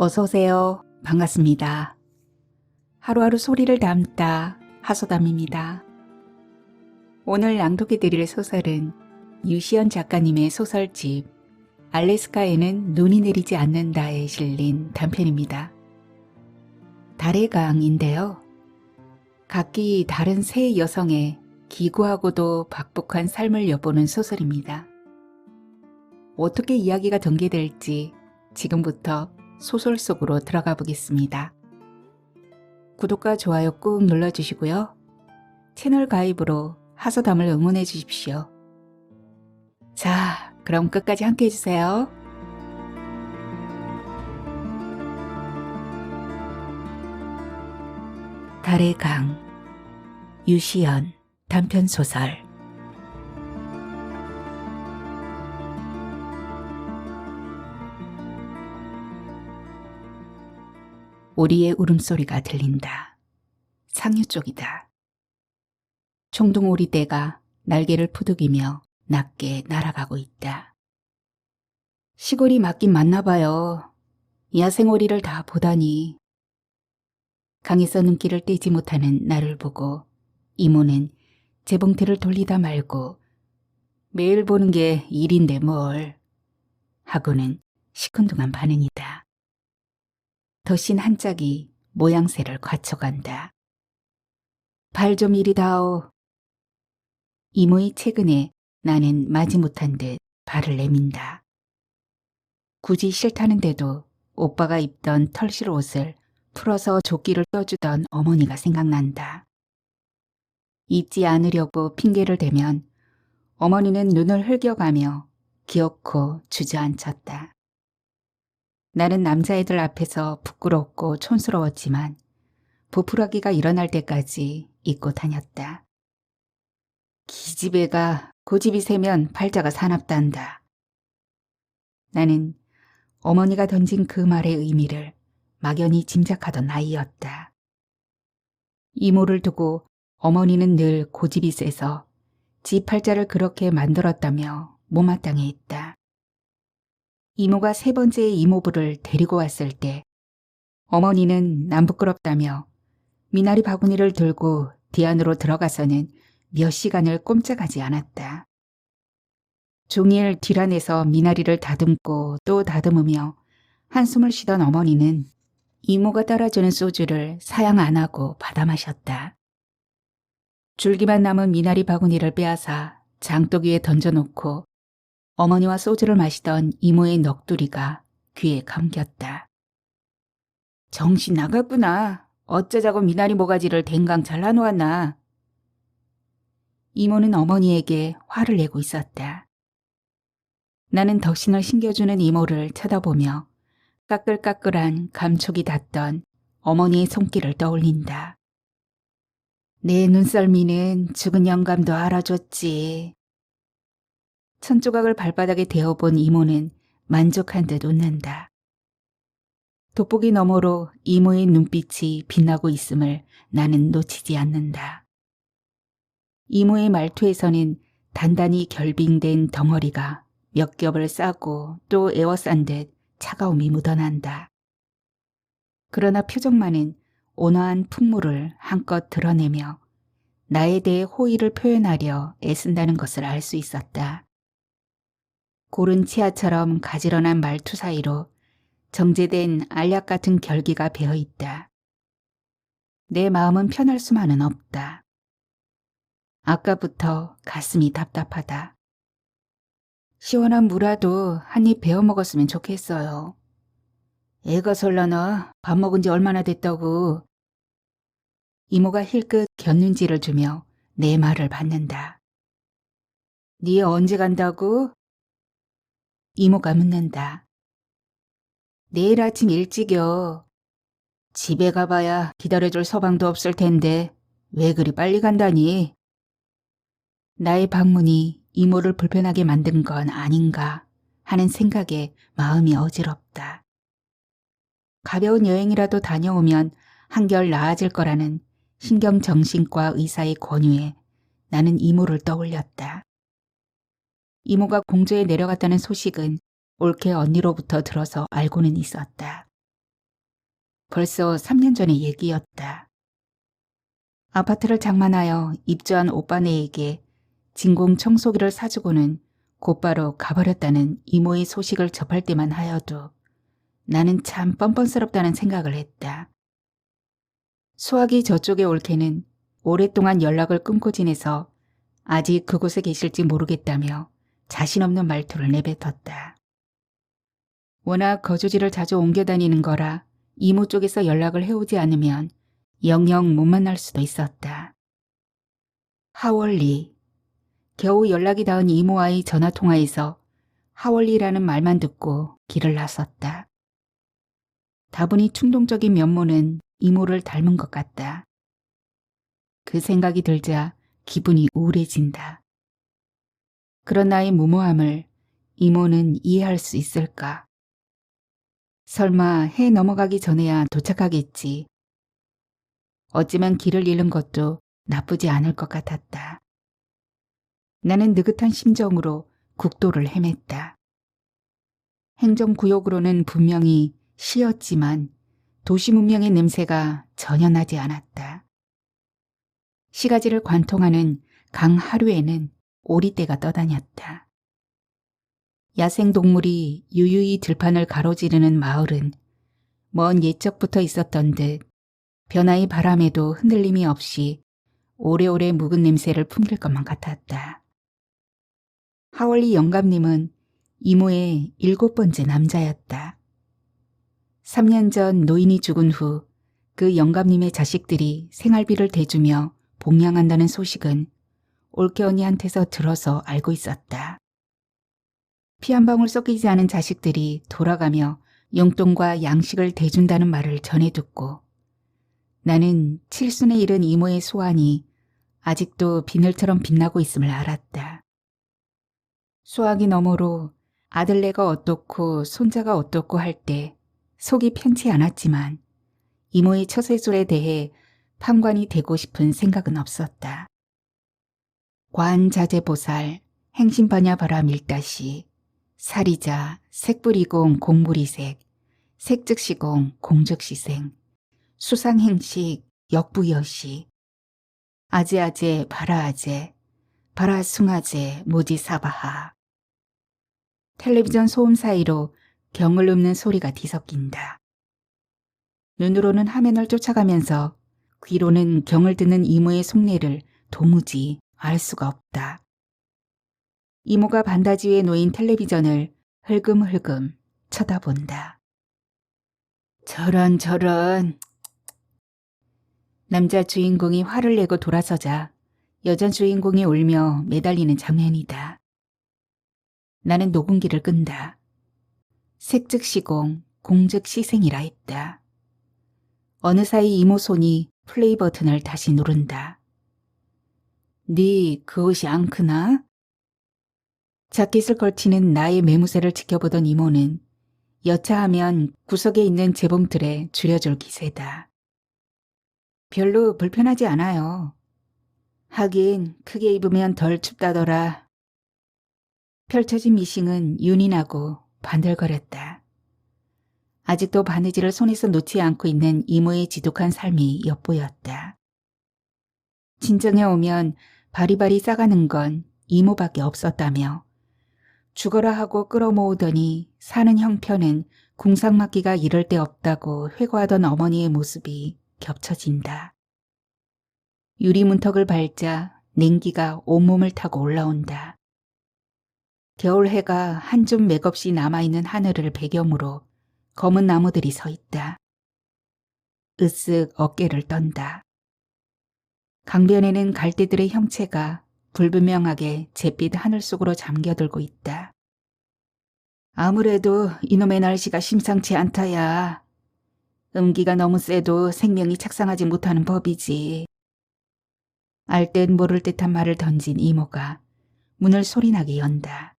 어서오세요. 반갑습니다. 하루하루 소리를 담다 하소담입니다. 오늘 낭독해드릴 소설은 유시연 작가님의 소설집 알래스카에는 눈이 내리지 않는다에 실린 단편입니다. 달의 강인데요. 각기 다른 세 여성의 기구하고도 박복한 삶을 엿보는 소설입니다. 어떻게 이야기가 전개될지 지금부터 소설 속으로 들어가 보겠습니다. 구독과 좋아요 꾹 눌러주시고요. 채널 가입으로 하소담을 응원해 주십시오. 자, 그럼 끝까지 함께 해주세요. 달의 강, 유시연 단편소설. 오리의 울음소리가 들린다. 상류 쪽이다. 총둥오리떼가 날개를 푸득이며 낮게 날아가고 있다. 시골이 맞긴 맞나 봐요. 야생오리를 다 보다니. 강에서 눈길을 떼지 못하는 나를 보고 이모는 재봉틀을 돌리다 말고 매일 보는 게 일인데 뭘 하고는 시큰둥한 반응이다. 덧신 한 짝이 모양새를 갖춰간다. 발 좀 이리 다오. 이모의 최근에 나는 마지못한 듯 발을 내민다. 굳이 싫다는데도 오빠가 입던 털실 옷을 풀어서 조끼를 떠주던 어머니가 생각난다. 입지 않으려고 핑계를 대면 어머니는 눈을 흘겨가며 기어코 주저앉혔다. 나는 남자애들 앞에서 부끄럽고 촌스러웠지만 부풀하기가 일어날 때까지 입고 다녔다. 기집애가 고집이 세면 팔자가 사납단다. 나는 어머니가 던진 그 말의 의미를 막연히 짐작하던 나이였다. 이모를 두고 어머니는 늘 고집이 세서 지 팔자를 그렇게 만들었다며 못마땅해 했다. 이모가 세 번째 이모부를 데리고 왔을 때 어머니는 남 부끄럽다며 미나리 바구니를 들고 뒤 안으로 들어가서는 몇 시간을 꼼짝하지 않았다. 종일 뒤란에서 미나리를 다듬고 또 다듬으며 한숨을 쉬던 어머니는 이모가 따라주는 소주를 사양 안 하고 받아 마셨다. 줄기만 남은 미나리 바구니를 빼앗아 장독 위에 던져놓고 어머니와 소주를 마시던 이모의 넋두리가 귀에 감겼다. 정신 나갔구나. 어쩌자고 미나리 모가지를 댕강 잘라놓았나. 이모는 어머니에게 화를 내고 있었다. 나는 덕신을 신겨주는 이모를 쳐다보며 까끌까끌한 감촉이 닿던 어머니의 손길을 떠올린다. 내 눈썰미는 죽은 영감도 알아줬지. 천조각을 발바닥에 대어본 이모는 만족한 듯 웃는다. 돋보기 너머로 이모의 눈빛이 빛나고 있음을 나는 놓치지 않는다. 이모의 말투에서는 단단히 결빙된 덩어리가 몇 겹을 싸고 또 에워싼 듯 차가움이 묻어난다. 그러나 표정만은 온화한 풍물을 한껏 드러내며 나에 대해 호의를 표현하려 애쓴다는 것을 알 수 있었다. 고른 치아처럼 가지런한 말투 사이로 정제된 알약 같은 결기가 배어있다. 내 마음은 편할 수만은 없다. 아까부터 가슴이 답답하다. 시원한 무라도 한 입 베어 먹었으면 좋겠어요. 애가 설라나 밥 먹은 지 얼마나 됐다고. 이모가 힐끗 곁눈질을 주며 내 말을 받는다. 네 언제 간다고? 이모가 묻는다. 내일 아침 일찍이요. 집에 가봐야 기다려줄 서방도 없을 텐데 왜 그리 빨리 간다니? 나의 방문이 이모를 불편하게 만든 건 아닌가 하는 생각에 마음이 어지럽다. 가벼운 여행이라도 다녀오면 한결 나아질 거라는 신경정신과 의사의 권유에 나는 이모를 떠올렸다. 이모가 공주에 내려갔다는 소식은 올케 언니로부터 들어서 알고는 있었다. 벌써 3년 전의 얘기였다. 아파트를 장만하여 입주한 오빠네에게 진공 청소기를 사주고는 곧바로 가버렸다는 이모의 소식을 접할 때만 하여도 나는 참 뻔뻔스럽다는 생각을 했다. 수학이 저쪽에 올 캐는 오랫동안 연락을 끊고 지내서 아직 그곳에 계실지 모르겠다며 자신 없는 말투를 내뱉었다. 워낙 거주지를 자주 옮겨 다니는 거라 이모 쪽에서 연락을 해오지 않으면 영영 못 만날 수도 있었다. 하월리. 겨우 연락이 닿은 이모와의 전화통화에서 하월리라는 말만 듣고 길을 나섰다. 다분히 충동적인 면모는 이모를 닮은 것 같다. 그 생각이 들자 기분이 우울해진다. 그런 나의 무모함을 이모는 이해할 수 있을까? 설마 해 넘어가기 전에야 도착하겠지. 어쩌면 길을 잃은 것도 나쁘지 않을 것 같았다. 나는 느긋한 심정으로 국도를 헤맸다. 행정구역으로는 분명히 시였지만 도시 문명의 냄새가 전혀 나지 않았다. 시가지를 관통하는 강 하류에는 오리떼가 떠다녔다. 야생동물이 유유히 들판을 가로지르는 마을은 먼 옛적부터 있었던 듯 변화의 바람에도 흔들림이 없이 오래오래 묵은 냄새를 풍길 것만 같았다. 하월리 영감님은 이모의 7번째 남자였다. 3년 전 노인이 죽은 후 그 영감님의 자식들이 생활비를 대주며 봉양한다는 소식은 올케 언니한테서 들어서 알고 있었다. 피 한 방울 섞이지 않은 자식들이 돌아가며 용돈과 양식을 대준다는 말을 전해 듣고 나는 칠순에 이른 이모의 소환이 아직도 비늘처럼 빛나고 있음을 알았다. 수학이 너머로 아들네가 어떻고 손자가 어떻고 할 때 속이 편치 않았지만 이모의 처세술에 대해 판관이 되고 싶은 생각은 없었다. 관자재보살, 행신반야바라 밀다시, 사리자, 색불이공 공불이색, 색즉시공 공즉시생, 수상행식 역부여시, 아제아제 바라아제, 바라숭아제 모지사바하. 텔레비전 소음 사이로 경을 읊는 소리가 뒤섞인다. 눈으로는 화면을 쫓아가면서 귀로는 경을 듣는 이모의 속내를 도무지 알 수가 없다. 이모가 반다지 위에 놓인 텔레비전을 흘금흘금 쳐다본다. 저런. 남자 주인공이 화를 내고 돌아서자 여자 주인공이 울며 매달리는 장면이다. 나는 녹음기를 끈다. 색즉시공, 공즉시생이라 했다. 어느 사이 이모 손이 플레이 버튼을 다시 누른다. 네 그 옷이 안 크나? 자켓을 걸치는 나의 매무새를 지켜보던 이모는 여차하면 구석에 있는 재봉틀에 줄여줄 기세다. 별로 불편하지 않아요. 하긴 크게 입으면 덜 춥다더라. 펼쳐진 미싱은 윤이 나고 반들거렸다. 아직도 바느질을 손에서 놓지 않고 있는 이모의 지독한 삶이 엿보였다. 진정해 오면 바리바리 싸가는 건 이모밖에 없었다며 죽어라 하고 끌어모으더니 사는 형편은 궁상맞기가 이럴 데 없다고 회고하던 어머니의 모습이 겹쳐진다. 유리문턱을 밟자 냉기가 온몸을 타고 올라온다. 겨울 해가 한 줌 맥없이 남아있는 하늘을 배경으로 검은 나무들이 서 있다. 으쓱 어깨를 떤다. 강변에는 갈대들의 형체가 불분명하게 잿빛 하늘 속으로 잠겨들고 있다. 아무래도 이놈의 날씨가 심상치 않다야. 음기가 너무 세도 생명이 착상하지 못하는 법이지. 알 듯 모를 듯한 말을 던진 이모가 문을 소리나게 연다.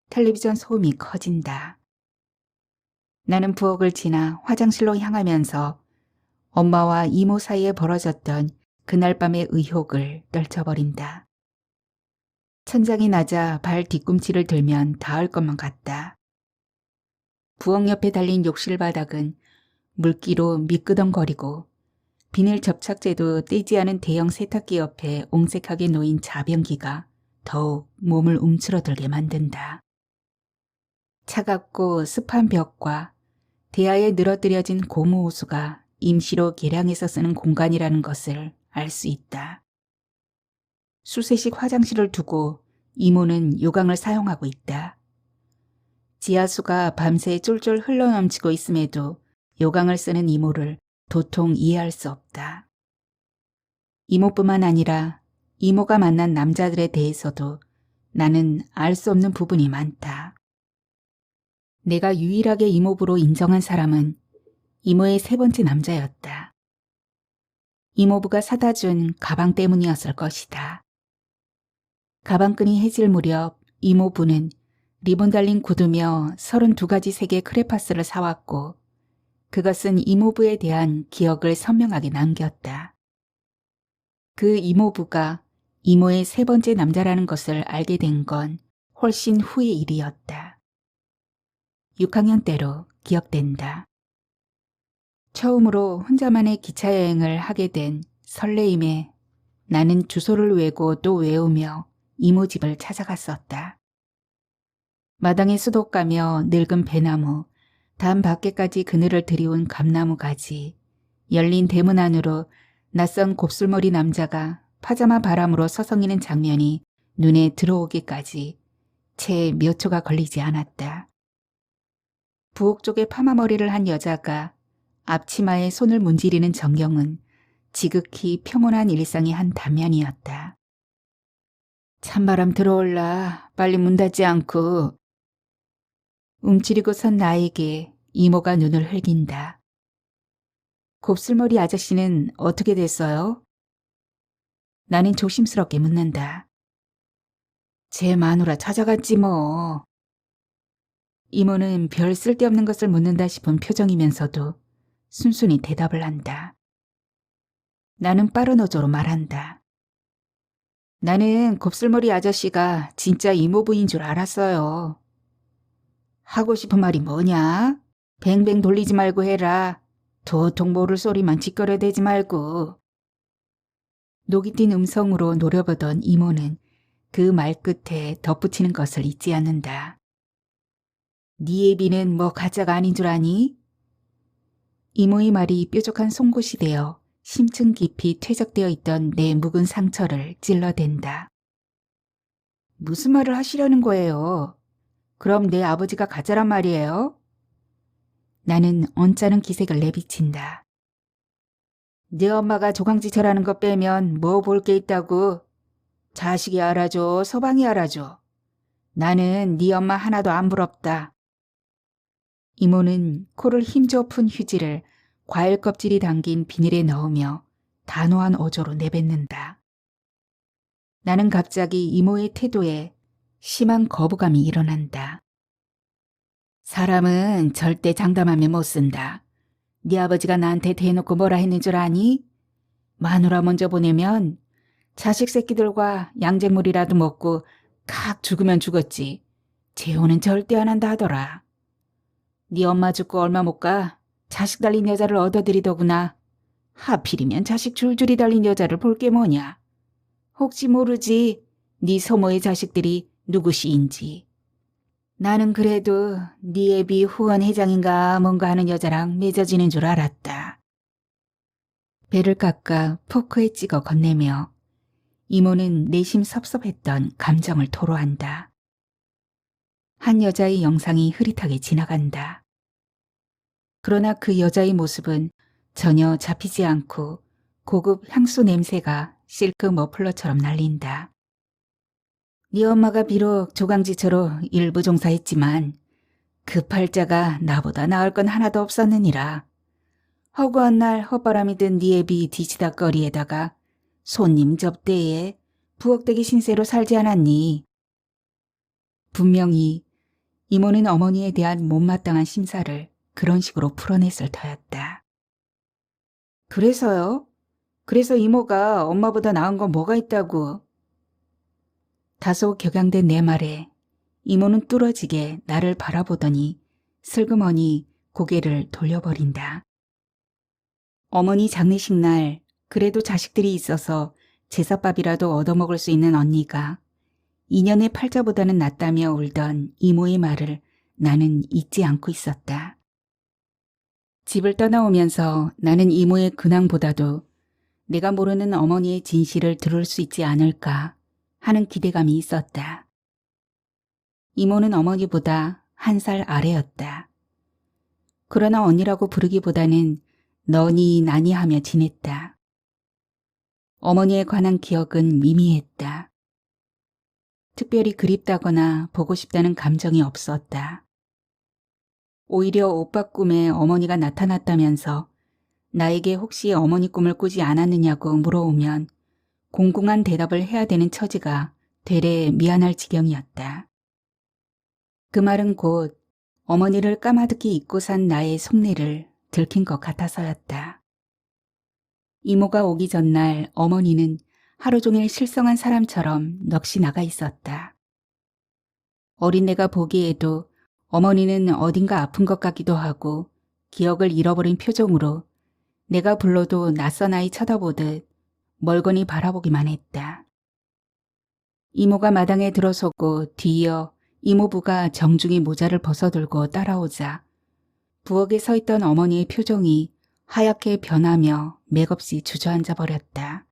텔레비전 소음이 커진다. 나는 부엌을 지나 화장실로 향하면서 엄마와 이모 사이에 벌어졌던 그날 밤의 의혹을 떨쳐버린다. 천장이 낮아 발 뒤꿈치를 들면 닿을 것만 같다. 부엌 옆에 달린 욕실 바닥은 물기로 미끄덩거리고 비닐 접착제도 떼지 않은 대형 세탁기 옆에 옹색하게 놓인 자변기가 더욱 몸을 움츠러들게 만든다. 차갑고 습한 벽과 대야에 늘어뜨려진 고무 호수가 임시로 개량해서 쓰는 공간이라는 것을 알 수 있다. 수세식 화장실을 두고 이모는 요강을 사용하고 있다. 지하수가 밤새 쫄쫄 흘러넘치고 있음에도 요강을 쓰는 이모를 도통 이해할 수 없다. 이모뿐만 아니라 이모가 만난 남자들에 대해서도 나는 알 수 없는 부분이 많다. 내가 유일하게 이모부로 인정한 사람은 이모의 세 번째 남자였다. 이모부가 사다 준 가방 때문이었을 것이다. 가방끈이 해질 무렵 이모부는 리본 달린 구두며 32가지 색의 크레파스를 사왔고 그것은 이모부에 대한 기억을 선명하게 남겼다. 그 이모부가 이모의 세 번째 남자라는 것을 알게 된 건 훨씬 후의 일이었다. 6학년 때로 기억된다. 처음으로 혼자만의 기차 여행을 하게 된 설레임에 나는 주소를 외고 또 외우며 이모 집을 찾아갔었다. 마당에 수독가며 늙은 배나무, 담 밖에까지 그늘을 들이운 감나무 가지, 열린 대문 안으로 낯선 곱슬머리 남자가 파자마 바람으로 서성이는 장면이 눈에 들어오기까지 채 몇 초가 걸리지 않았다. 부엌 쪽에 파마머리를 한 여자가 앞치마에 손을 문지르는 전경은 지극히 평온한 일상의 한 단면이었다. 찬바람 들어올라 빨리 문 닫지 않고. 움츠리고 선 나에게 이모가 눈을 흘긴다. 곱슬머리 아저씨는 어떻게 됐어요? 나는 조심스럽게 묻는다. 제 마누라 찾아갔지 뭐. 이모는 별 쓸데없는 것을 묻는다 싶은 표정이면서도 순순히 대답을 한다. 나는 빠른 어조로 말한다. 나는 곱슬머리 아저씨가 진짜 이모부인 줄 알았어요. 하고 싶은 말이 뭐냐? 뱅뱅 돌리지 말고 해라. 도통 모를 소리만 짓거려대지 말고. 녹이 띈 음성으로 노려보던 이모는 그 말끝에 덧붙이는 것을 잊지 않는다. 네 애비는 뭐 가짜가 아닌 줄 아니? 이모의 말이 뾰족한 송곳이 되어 심층 깊이 퇴적되어 있던 내 묵은 상처를 찔러댄다. 무슨 말을 하시려는 거예요? 그럼 내 아버지가 가짜란 말이에요? 나는 언짢은 기색을 내비친다. 네 엄마가 조강지철하는 거 빼면 뭐 볼 게 있다고. 자식이 알아줘, 서방이 알아줘. 나는 네 엄마 하나도 안 부럽다. 이모는 코를 힘줘 푼 휴지를 과일 껍질이 담긴 비닐에 넣으며 단호한 어조로 내뱉는다. 나는 갑자기 이모의 태도에 심한 거부감이 일어난다. 사람은 절대 장담하면 못 쓴다. 네 아버지가 나한테 대놓고 뭐라 했는 줄 아니? 마누라 먼저 보내면 자식 새끼들과 양잿물이라도 먹고 칵 죽으면 죽었지. 재혼은 절대 안 한다 하더라. 네 엄마 죽고 얼마 못 가 자식 달린 여자를 얻어들이더구나. 하필이면 자식 줄줄이 달린 여자를 볼 게 뭐냐. 혹시 모르지 네 소모의 자식들이 누구시인지. 나는 그래도 네 애비 후원 회장인가 뭔가 하는 여자랑 맺어지는 줄 알았다. 배를 깎아 포크에 찍어 건네며 이모는 내심 섭섭했던 감정을 토로한다. 한 여자의 영상이 흐릿하게 지나간다. 그러나 그 여자의 모습은 전혀 잡히지 않고 고급 향수 냄새가 실크 머플러처럼 날린다. 네 엄마가 비록 조강지처로 일부 종사했지만 그 팔자가 나보다 나을 건 하나도 없었느니라. 허구한 날 헛바람이 든 네 애비 뒤치다거리에다가 손님 접대에 부엌대기 신세로 살지 않았니? 분명히 이모는 어머니에 대한 못마땅한 심사를 그런 식으로 풀어냈을 터였다. 그래서요? 그래서 이모가 엄마보다 나은 건 뭐가 있다고? 다소 격양된 내 말에 이모는 뚫어지게 나를 바라보더니 슬그머니 고개를 돌려버린다. 어머니 장례식 날 그래도 자식들이 있어서 제사밥이라도 얻어먹을 수 있는 언니가 2년의 팔자보다는 낫다며 울던 이모의 말을 나는 잊지 않고 있었다. 집을 떠나오면서 나는 이모의 근황보다도 내가 모르는 어머니의 진실을 들을 수 있지 않을까 하는 기대감이 있었다. 이모는 어머니보다 1살 아래였다. 그러나 언니라고 부르기보다는 너니 나니 하며 지냈다. 어머니에 관한 기억은 미미했다. 특별히 그립다거나 보고 싶다는 감정이 없었다. 오히려 오빠 꿈에 어머니가 나타났다면서 나에게 혹시 어머니 꿈을 꾸지 않았느냐고 물어오면 공공한 대답을 해야 되는 처지가 되레 미안할 지경이었다. 그 말은 곧 어머니를 까마득히 잊고 산 나의 속내를 들킨 것 같아서였다. 이모가 오기 전날 어머니는 하루 종일 실성한 사람처럼 넋이 나가 있었다. 어린 내가 보기에도 어머니는 어딘가 아픈 것 같기도 하고 기억을 잃어버린 표정으로 내가 불러도 낯선 아이 쳐다보듯 멀거니 바라보기만 했다. 이모가 마당에 들어서고 뒤이어 이모부가 정중히 모자를 벗어들고 따라오자 부엌에 서 있던 어머니의 표정이 하얗게 변하며 맥없이 주저앉아 버렸다.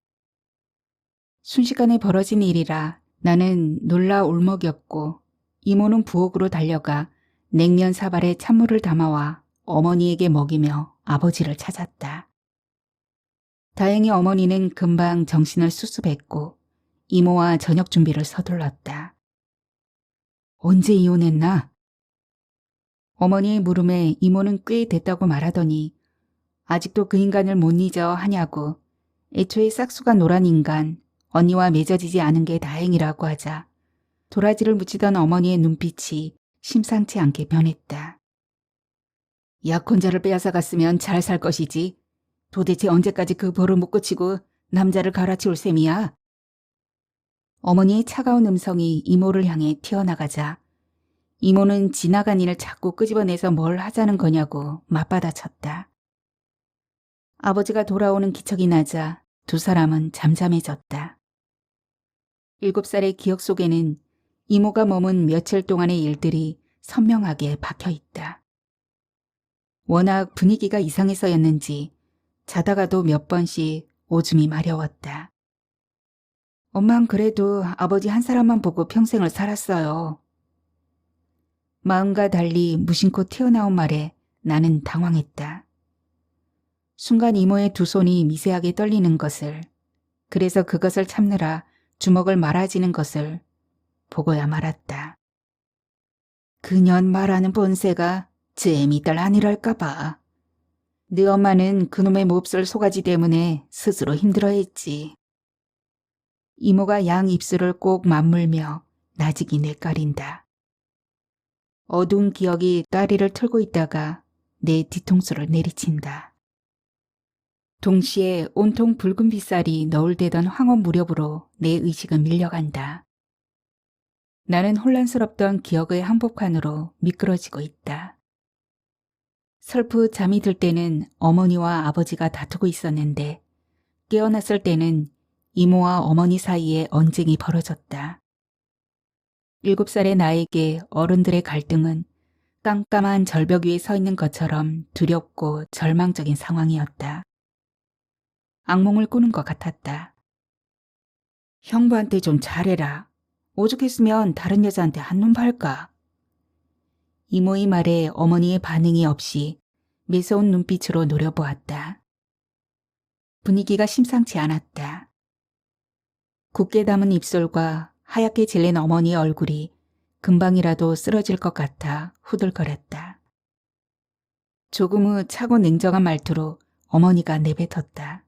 순식간에 벌어진 일이라 나는 놀라 울먹였고 이모는 부엌으로 달려가 냉면 사발에 찬물을 담아와 어머니에게 먹이며 아버지를 찾았다. 다행히 어머니는 금방 정신을 수습했고 이모와 저녁 준비를 서둘렀다. 언제 이혼했나? 어머니의 물음에 이모는 꽤 됐다고 말하더니 아직도 그 인간을 못 잊어 하냐고 애초에 싹수가 노란 인간 언니와 맺어지지 않은 게 다행이라고 하자 도라지를 묻히던 어머니의 눈빛이 심상치 않게 변했다. 약혼자를 빼앗아 갔으면 잘 살 것이지. 도대체 언제까지 그 벌을 묶어치고 남자를 갈아치울 셈이야? 어머니의 차가운 음성이 이모를 향해 튀어나가자 이모는 지나간 일을 자꾸 끄집어내서 뭘 하자는 거냐고 맞받아쳤다. 아버지가 돌아오는 기척이 나자 두 사람은 잠잠해졌다. 7살의 기억 속에는 이모가 머문 며칠 동안의 일들이 선명하게 박혀있다. 워낙 분위기가 이상해서였는지 자다가도 몇 번씩 오줌이 마려웠다. 엄만 그래도 아버지 한 사람만 보고 평생을 살았어요. 마음과 달리 무심코 튀어나온 말에 나는 당황했다. 순간 이모의 두 손이 미세하게 떨리는 것을, 그래서 그것을 참느라 주먹을 말아지는 것을 보고야 말았다. 그년 말하는 본세가 재미들 아니랄까봐. 네 엄마는 그놈의 몹쓸 소가지 때문에 스스로 힘들어했지. 이모가 양 입술을 꼭 맞물며 나직이 내까린다. 어두운 기억이 다리를 틀고 있다가 내 뒤통수를 내리친다. 동시에 온통 붉은 빗살이 너울대던 황혼 무렵으로 내 의식은 밀려간다. 나는 혼란스럽던 기억의 한복판으로 미끄러지고 있다. 설프 잠이 들 때는 어머니와 아버지가 다투고 있었는데 깨어났을 때는 이모와 어머니 사이에 언쟁이 벌어졌다. 7살의 나에게 어른들의 갈등은 깜깜한 절벽 위에 서 있는 것처럼 두렵고 절망적인 상황이었다. 악몽을 꾸는 것 같았다. 형부한테 좀 잘해라. 오죽했으면 다른 여자한테 한눈 팔까. 이모의 말에 어머니의 반응이 없이 매서운 눈빛으로 노려보았다. 분위기가 심상치 않았다. 굳게 담은 입술과 하얗게 질린 어머니의 얼굴이 금방이라도 쓰러질 것 같아 후들거렸다. 조금 후 차고 냉정한 말투로 어머니가 내뱉었다.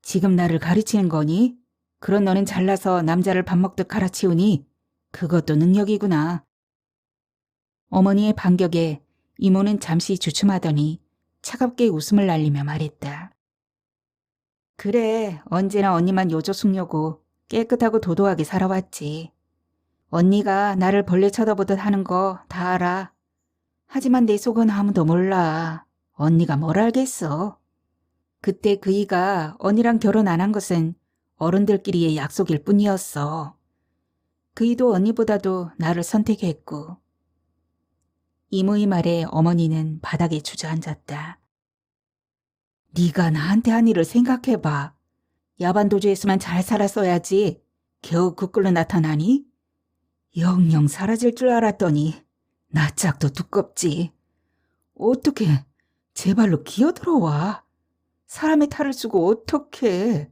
지금 나를 가르치는 거니? 그런 너는 잘나서 남자를 밥 먹듯 갈아치우니? 그것도 능력이구나. 어머니의 반격에 이모는 잠시 주춤하더니 차갑게 웃음을 날리며 말했다. 그래, 언제나 언니만 요조숙녀고 깨끗하고 도도하게 살아왔지. 언니가 나를 벌레 쳐다보듯 하는 거 다 알아. 하지만 내 속은 아무도 몰라. 언니가 뭘 알겠어. 그때 그이가 언니랑 결혼 안 한 것은 어른들끼리의 약속일 뿐이었어. 그이도 언니보다도 나를 선택했고. 이모의 말에 어머니는 바닥에 주저앉았다. 네가 나한테 한 일을 생각해봐. 야반도주에서만 잘 살았어야지 겨우 그 꼴로 나타나니? 영영 사라질 줄 알았더니 낯짝도 두껍지. 어떻게 제 발로 기어들어와? 사람의 탈을 쓰고 어떻게?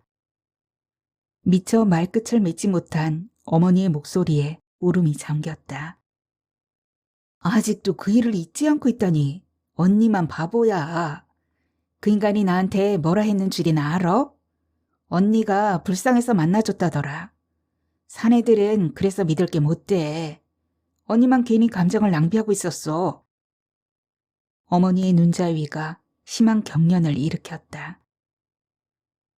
미처 말끝을 맺지 못한 어머니의 목소리에 울음이 잠겼다. 아직도 그 일을 잊지 않고 있다니 언니만 바보야. 그 인간이 나한테 뭐라 했는 줄이나 알아? 언니가 불쌍해서 만나줬다더라. 사내들은 그래서 믿을 게 못 돼. 언니만 괜히 감정을 낭비하고 있었어. 어머니의 눈자위가 심한 경련을 일으켰다.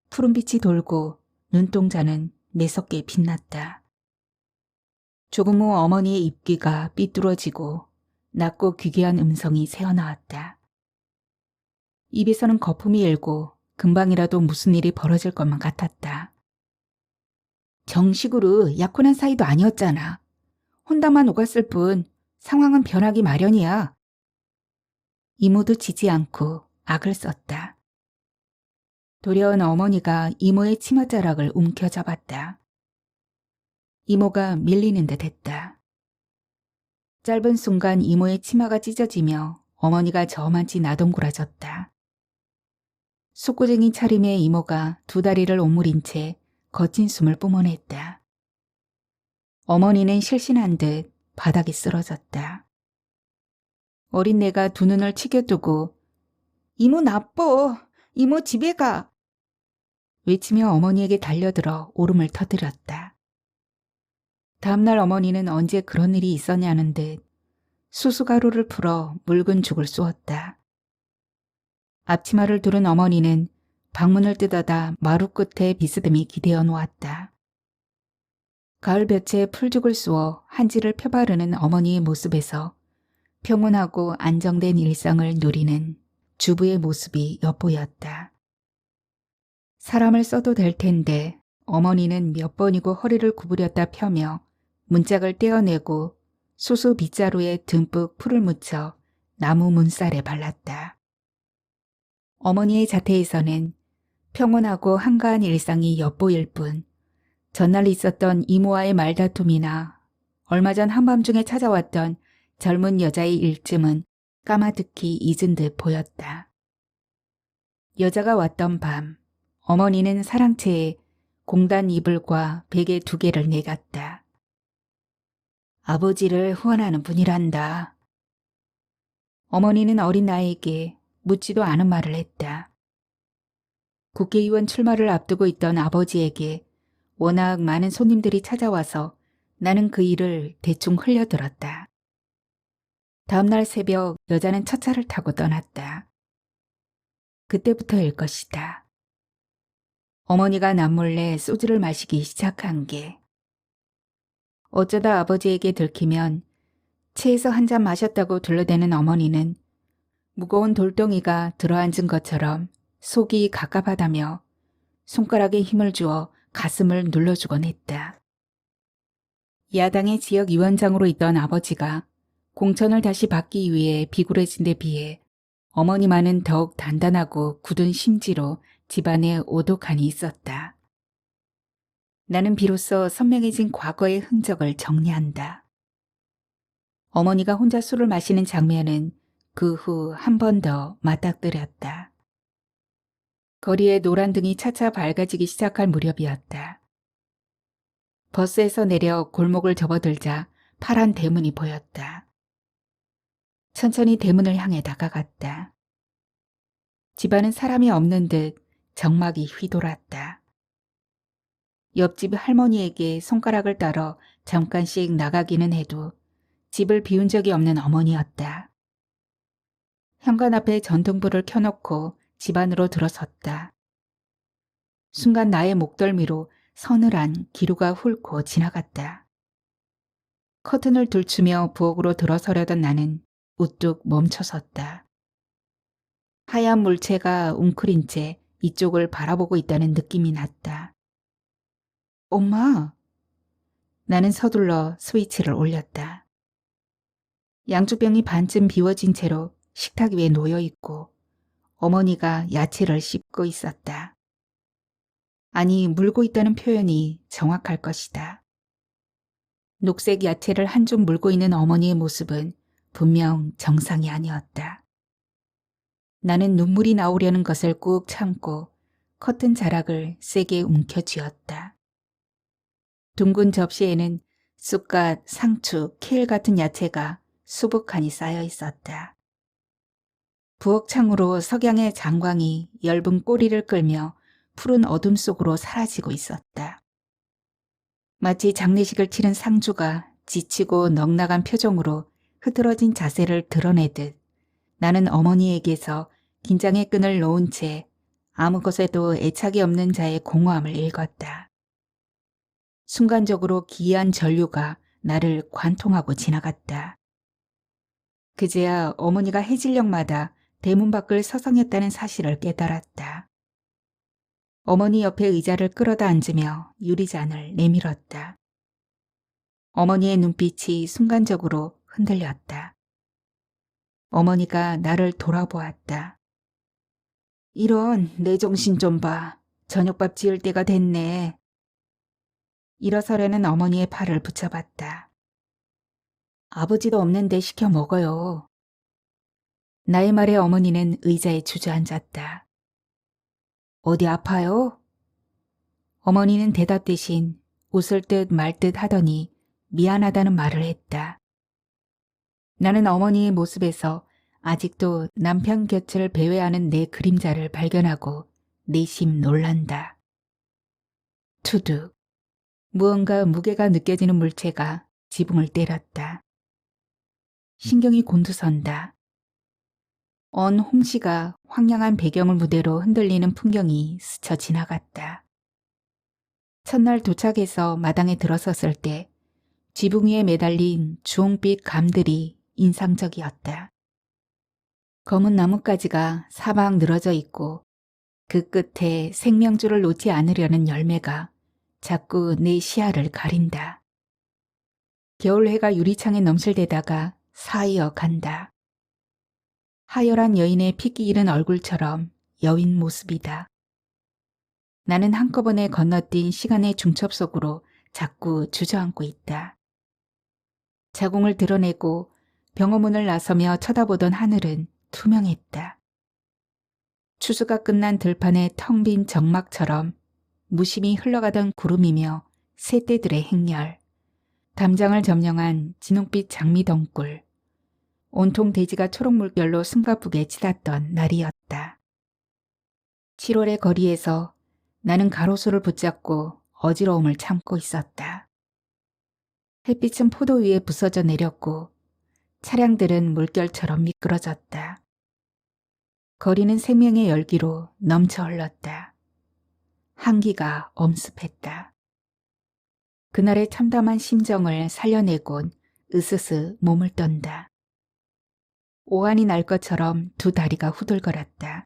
푸른빛이 돌고 눈동자는 매섭게 빛났다. 조금 후 어머니의 입귀가 삐뚤어지고 낮고 귀괴한 음성이 새어나왔다. 입에서는 거품이 일고 금방이라도 무슨 일이 벌어질 것만 같았다. 정식으로 약혼한 사이도 아니었잖아. 혼담만 오갔을 뿐 상황은 변하기 마련이야. 이모도 지지 않고 악을 썼다. 도려운 어머니가 이모의 치맛자락을 움켜잡았다. 이모가 밀리는 듯 했다. 짧은 순간 이모의 치마가 찢어지며 어머니가 저만치 나동그라졌다. 속고쟁이 차림의 이모가 두 다리를 오므린 채 거친 숨을 뿜어냈다. 어머니는 실신한 듯 바닥에 쓰러졌다. 어린 내가 두 눈을 치켜뜨고 이모 나빠! 이모 집에 가! 외치며 어머니에게 달려들어 울음을 터뜨렸다. 다음날 어머니는 언제 그런 일이 있었냐는 듯 수수가루를 풀어 묽은 죽을 쏘았다. 앞치마를 두른 어머니는 방문을 뜯어다 마루 끝에 비스듬히 기대어 놓았다. 가을볕에 풀죽을 쏘어 한지를 펴바르는 어머니의 모습에서 평온하고 안정된 일상을 누리는 주부의 모습이 엿보였다. 사람을 써도 될 텐데 어머니는 몇 번이고 허리를 구부렸다 펴며 문짝을 떼어내고 수수 빗자루에 듬뿍 풀을 묻혀 나무 문살에 발랐다. 어머니의 자태에서는 평온하고 한가한 일상이 엿보일 뿐 전날 있었던 이모와의 말다툼이나 얼마 전 한밤중에 찾아왔던 젊은 여자의 일쯤은 까마득히 잊은 듯 보였다. 여자가 왔던 밤 어머니는 사랑채에 공단 이불과 베개 2개를 내갔다. 아버지를 후원하는 분이란다. 어머니는 어린 나이에게 묻지도 않은 말을 했다. 국회의원 출마를 앞두고 있던 아버지에게 워낙 많은 손님들이 찾아와서 나는 그 일을 대충 흘려들었다. 다음날 새벽 여자는 첫 차를 타고 떠났다. 그때부터일 것이다. 어머니가 남몰래 소주를 마시기 시작한 게. 어쩌다 아버지에게 들키면 체에서 한 잔 마셨다고 둘러대는 어머니는 무거운 돌덩이가 들어앉은 것처럼 속이 갑갑하다며 손가락에 힘을 주어 가슴을 눌러주곤 했다. 야당의 지역위원장으로 있던 아버지가 공천을 다시 받기 위해 비굴해진 데 비해 어머니만은 더욱 단단하고 굳은 심지로 집안에 오독한이 있었다. 나는 비로소 선명해진 과거의 흔적을 정리한다. 어머니가 혼자 술을 마시는 장면은 그 후 한 번 더 맞닥뜨렸다. 거리에 노란 등이 차차 밝아지기 시작할 무렵이었다. 버스에서 내려 골목을 접어들자 파란 대문이 보였다. 천천히 대문을 향해 다가갔다. 집안은 사람이 없는 듯 적막이 휘돌았다. 옆집 할머니에게 손가락을 따러 잠깐씩 나가기는 해도 집을 비운 적이 없는 어머니였다. 현관 앞에 전등불을 켜놓고 집 안으로 들어섰다. 순간 나의 목덜미로 서늘한 기류가 훑고 지나갔다. 커튼을 들추며 부엌으로 들어서려던 나는 우뚝 멈춰섰다. 하얀 물체가 웅크린 채 이쪽을 바라보고 있다는 느낌이 났다. 엄마! 나는 서둘러 스위치를 올렸다. 양주병이 반쯤 비워진 채로 식탁 위에 놓여 있고 어머니가 야채를 씹고 있었다. 아니, 물고 있다는 표현이 정확할 것이다. 녹색 야채를 한 줌 물고 있는 어머니의 모습은 분명 정상이 아니었다. 나는 눈물이 나오려는 것을 꾹 참고 커튼 자락을 세게 움켜쥐었다. 둥근 접시에는 쑥갓, 상추, 케일 같은 야채가 수북하니 쌓여 있었다. 부엌창으로 석양의 장광이 엷은 꼬리를 끌며 푸른 어둠 속으로 사라지고 있었다. 마치 장례식을 치른 상주가 지치고 넉나간 표정으로 흐트러진 자세를 드러내듯 나는 어머니에게서 긴장의 끈을 놓은 채 아무 것에도 애착이 없는 자의 공허함을 읽었다. 순간적으로 기이한 전류가 나를 관통하고 지나갔다. 그제야 어머니가 해질녘마다 대문 밖을 서성였다는 사실을 깨달았다. 어머니 옆에 의자를 끌어다 앉으며 유리잔을 내밀었다. 어머니의 눈빛이 순간적으로 흔들렸다. 어머니가 나를 돌아보았다. 이런 내 정신 좀 봐. 저녁밥 지을 때가 됐네. 일어서려는 어머니의 팔을 붙잡았다. 아버지도 없는데 시켜 먹어요. 나의 말에 어머니는 의자에 주저앉았다. 어디 아파요? 어머니는 대답 대신 웃을 듯 말 듯 하더니 미안하다는 말을 했다. 나는 어머니의 모습에서 아직도 남편 곁을 배회하는 내 그림자를 발견하고 내심 놀란다. 투둑. 무언가 무게가 느껴지는 물체가 지붕을 때렸다. 신경이 곤두선다. 언 홍시가 황량한 배경을 무대로 흔들리는 풍경이 스쳐 지나갔다. 첫날 도착해서 마당에 들어섰을 때 지붕 위에 매달린 주홍빛 감들이 인상적이었다. 검은 나뭇가지가 사방 늘어져 있고 그 끝에 생명줄을 놓지 않으려는 열매가 자꾸 내 시야를 가린다. 겨울해가 유리창에 넘실대다가 사이어 간다. 하열한 여인의 핏기 잃은 얼굴처럼 여윈 모습이다. 나는 한꺼번에 건너뛴 시간의 중첩 속으로 자꾸 주저앉고 있다. 자궁을 드러내고 병어문을 나서며 쳐다보던 하늘은 투명했다. 추수가 끝난 들판의 텅 빈 정막처럼 무심히 흘러가던 구름이며 새떼들의 행렬, 담장을 점령한 진홍빛 장미덩굴, 온통 대지가 초록 물결로 숨가쁘게 치닫던 날이었다. 7월의 거리에서 나는 가로수를 붙잡고 어지러움을 참고 있었다. 햇빛은 포도 위에 부서져 내렸고 차량들은 물결처럼 미끄러졌다. 거리는 생명의 열기로 넘쳐 흘렀다. 한기가 엄습했다. 그날의 참담한 심정을 살려내곤 으스스 몸을 떤다. 오한이 날 것처럼 두 다리가 후들거렸다.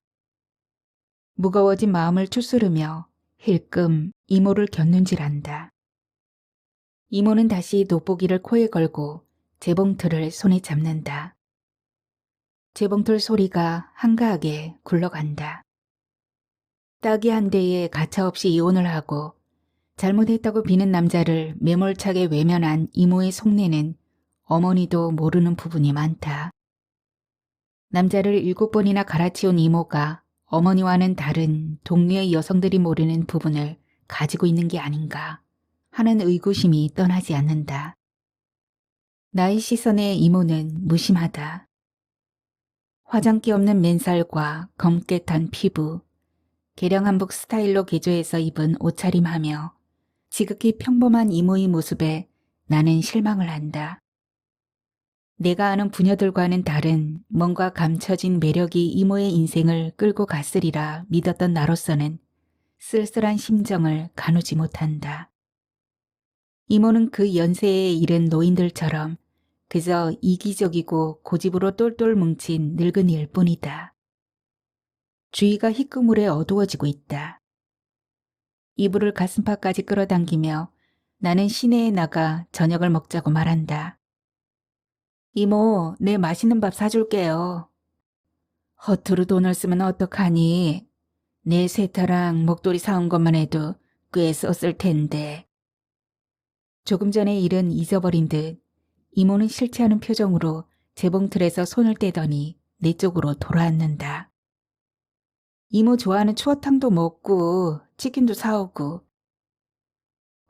무거워진 마음을 추스르며 힐끔 이모를 곁눈질한다. 이모는 다시 돋보기를 코에 걸고 재봉틀을 손에 잡는다. 재봉틀 소리가 한가하게 굴러간다. 딸기 한 대에 가차없이 이혼을 하고 잘못했다고 비는 남자를 매몰차게 외면한 이모의 속내는 어머니도 모르는 부분이 많다. 남자를 7번이나 갈아치운 이모가 어머니와는 다른 동료의 여성들이 모르는 부분을 가지고 있는 게 아닌가 하는 의구심이 떠나지 않는다. 나의 시선에 이모는 무심하다. 화장기 없는 맨살과 검게 탄 피부, 개량 한복 스타일로 개조해서 입은 옷차림하며 지극히 평범한 이모의 모습에 나는 실망을 한다. 내가 아는 부녀들과는 다른 뭔가 감춰진 매력이 이모의 인생을 끌고 갔으리라 믿었던 나로서는 쓸쓸한 심정을 가누지 못한다. 이모는 그 연세에 이른 노인들처럼 그저 이기적이고 고집으로 똘똘 뭉친 늙은이일 뿐이다. 주위가 희끄물에 어두워지고 있다. 이불을 가슴팍까지 끌어당기며 나는 시내에 나가 저녁을 먹자고 말한다. 이모, 내 맛있는 밥 사줄게요. 허투루 돈을 쓰면 어떡하니? 내 세타랑 목도리 사온 것만 해도 꽤 썼을 텐데. 조금 전의 일은 잊어버린 듯 이모는 싫지 않은 표정으로 재봉틀에서 손을 떼더니 내 쪽으로 돌아앉는다. 이모 좋아하는 추어탕도 먹고 치킨도 사오고.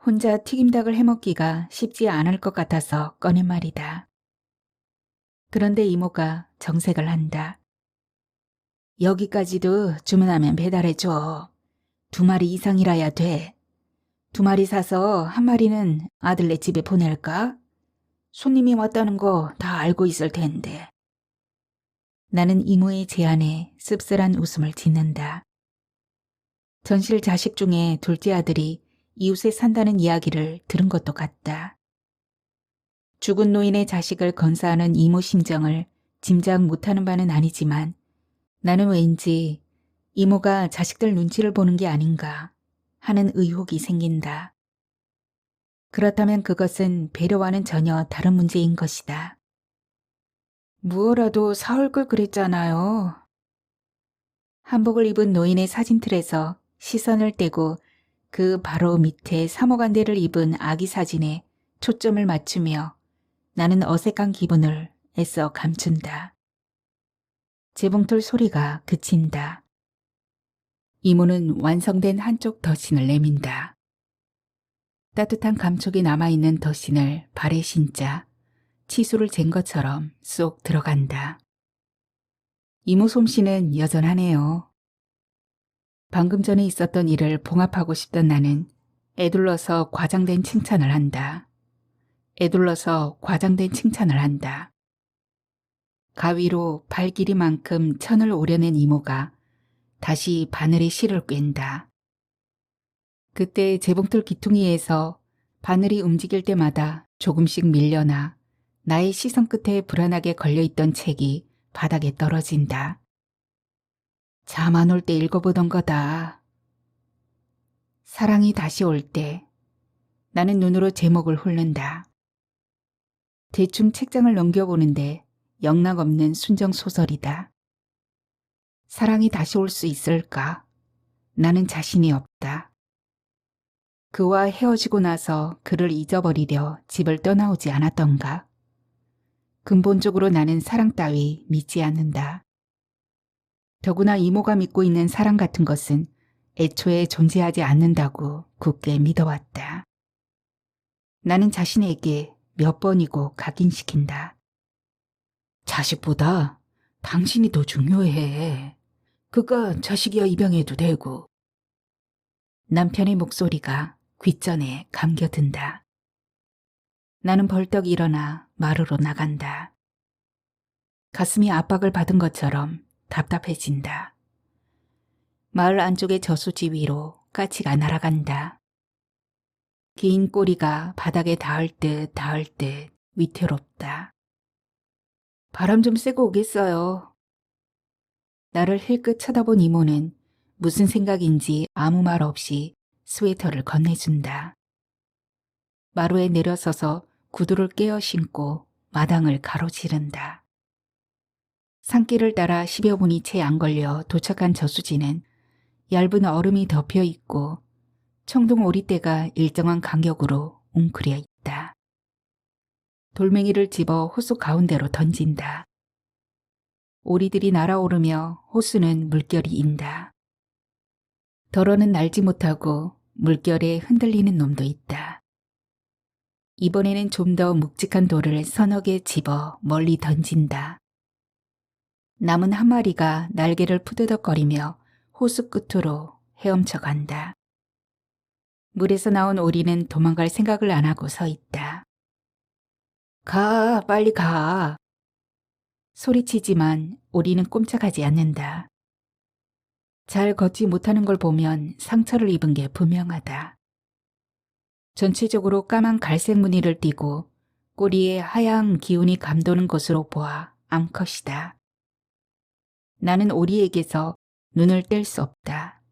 혼자 튀김닭을 해먹기가 쉽지 않을 것 같아서 꺼낸 말이다. 그런데 이모가 정색을 한다. 여기까지도 주문하면 배달해줘. 2마리 이상이라야 돼. 2마리 사서 1마리는 아들네 집에 보낼까? 손님이 왔다는 거 다 알고 있을 텐데. 나는 이모의 제안에 씁쓸한 웃음을 짓는다. 전실 자식 중에 둘째 아들이 이웃에 산다는 이야기를 들은 것도 같다. 죽은 노인의 자식을 건사하는 이모 심정을 짐작 못하는 바는 아니지만 나는 왠지 이모가 자식들 눈치를 보는 게 아닌가 하는 의혹이 생긴다. 그렇다면 그것은 배려와는 전혀 다른 문제인 것이다. 무어라도 사올 걸 그랬잖아요. 한복을 입은 노인의 사진틀에서 시선을 떼고 그 바로 밑에 사모간대를 입은 아기 사진에 초점을 맞추며 나는 어색한 기분을 애써 감춘다. 재봉틀 소리가 그친다. 이모는 완성된 한쪽 덧신을 내민다. 따뜻한 감촉이 남아있는 덧신을 발에 신자 치수를 잰 것처럼 쏙 들어간다. 이모 솜씨는 여전하네요. 방금 전에 있었던 일을 봉합하고 싶던 나는 애둘러서 과장된 칭찬을 한다. 애둘러서 과장된 칭찬을 한다. 가위로 발 길이만큼 천을 오려낸 이모가 다시 바늘에 실을 꿰다. 그때 재봉틀 귀퉁이에서 바늘이 움직일 때마다 조금씩 밀려나 나의 시선 끝에 불안하게 걸려있던 책이 바닥에 떨어진다. 잠 안 올 때 읽어보던 거다. 사랑이 다시 올 때 나는 눈으로 제목을 훑는다. 대충 책장을 넘겨보는데 영락없는 순정소설이다. 사랑이 다시 올 수 있을까? 나는 자신이 없다. 그와 헤어지고 나서 그를 잊어버리려 집을 떠나오지 않았던가? 근본적으로 나는 사랑 따위 믿지 않는다. 더구나 이모가 믿고 있는 사랑 같은 것은 애초에 존재하지 않는다고 굳게 믿어왔다. 나는 자신에게 몇 번이고 각인시킨다. 자식보다 당신이 더 중요해. 그가 자식이야 입양해도 되고. 남편의 목소리가 귓전에 감겨든다. 나는 벌떡 일어나 마루로 나간다. 가슴이 압박을 받은 것처럼 답답해진다. 마을 안쪽의 저수지 위로 까치가 날아간다. 긴 꼬리가 바닥에 닿을 듯 위태롭다. 바람 좀 쐬고 오겠어요. 나를 힐끗 쳐다본 이모는 무슨 생각인지 아무 말 없이 스웨터를 건네준다. 마루에 내려서서 구두를 깨어 신고 마당을 가로지른다. 산길을 따라 10여 분이 채 안 걸려 도착한 저수지는 얇은 얼음이 덮여 있고 청동 오리떼가 일정한 간격으로 웅크려 있다. 돌멩이를 집어 호수 가운데로 던진다. 오리들이 날아오르며 호수는 물결이 인다. 덜어는 날지 못하고 물결에 흔들리는 놈도 있다. 이번에는 좀 더 묵직한 돌을 서너 개 집어 멀리 던진다. 남은 한 마리가 날개를 푸드덕거리며 호수 끝으로 헤엄쳐 간다. 물에서 나온 오리는 도망갈 생각을 안 하고 서 있다. 가, 빨리 가. 소리치지만 오리는 꼼짝하지 않는다. 잘 걷지 못하는 걸 보면 상처를 입은 게 분명하다. 전체적으로 까만 갈색 무늬를 띠고 꼬리에 하얀 기운이 감도는 것으로 보아 암컷이다. 나는 오리에게서 눈을 뗄 수 없다.